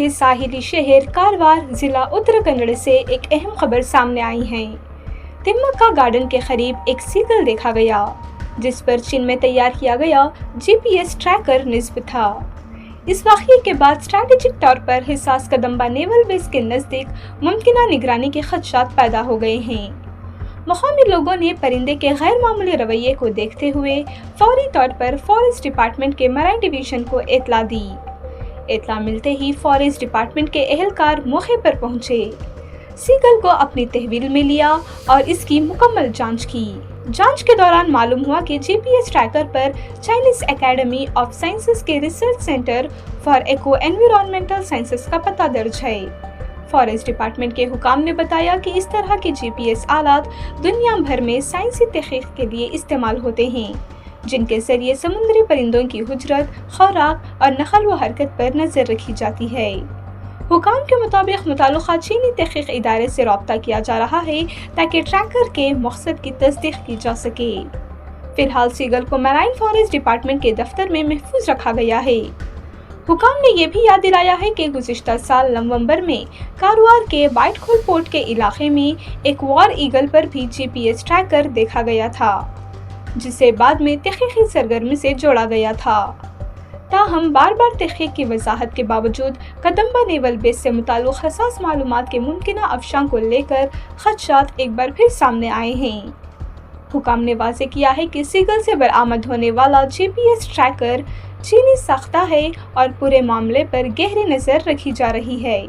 کے ساحلی شہر کاروار ضلع اتر کنڑ سے ایک اہم خبر سامنے آئی ہے۔ تمکا گارڈن کے قریب ایک سیگل دیکھا گیا جس پر چین میں تیار کیا گیا GPS ٹریکر نصب تھا۔ اس واقعے کے بعد اسٹریٹجک طور پر حساس کدمبا نیول بیس کے نزدیک ممکنہ نگرانی کے خدشات پیدا ہو گئے ہیں۔ مقامی لوگوں نے پرندے کے غیر معمولی رویے کو دیکھتے ہوئے فوری طور پر فارسٹ ڈپارٹمنٹ کے مرائن ڈویژن کو اطلاع دی۔ اطلاع ملتے ہی فارسٹ ڈپارٹمنٹ کے اہلکار موقع پر پہنچے، سیگل کو اپنی تحویل میں لیا اور اس کی مکمل جانچ کی۔ جانچ کے دوران معلوم ہوا کہ GPS ٹریکر پر چائنیز اکیڈمی آف سائنسز کے research centre for eco environmental sciences کا پتہ درج ہے۔ فارسٹ ڈپارٹمنٹ کے حکام نے بتایا کہ اس طرح کے GPS آلات دنیا بھر میں سائنسی تحقیق کے لیے استعمال ہوتے ہیں، جن کے ذریعے سمندری پرندوں کی ہجرت، خوراک اور نقل و حرکت پر نظر رکھی جاتی ہے۔ حکام کے مطابق متعلقہ چینی تحقیق ادارے سے رابطہ کیا جا رہا ہے تاکہ ٹریکر کے مقصد کی تصدیق کی جا سکے۔ فی الحال سیگل کو میرائن فارسٹ ڈپارٹمنٹ کے دفتر میں محفوظ رکھا گیا ہے۔ حکام نے یہ بھی یاد دلایا ہے کہ گزشتہ سال نومبر میں کاروار کے وائٹ کھول پورٹ کے علاقے میں ایک وار ایگل پر بھی GPS ٹریکر دیکھا گیا تھا، جسے بعد میں تحقیقی سرگرمی سے جوڑا گیا تھا۔ تاہم بار بار تحقیق کی وضاحت کے باوجود کدمبا نیول بیس سے متعلق حساس معلومات کے ممکنہ افشاں کو لے کر خدشات ایک بار پھر سامنے آئے ہیں۔ حکام نے واضح کیا ہے کہ سیگل سے برآمد ہونے والا GPS ٹریکر چینی ساختہ ہے اور پورے معاملے پر گہری نظر رکھی جا رہی ہے۔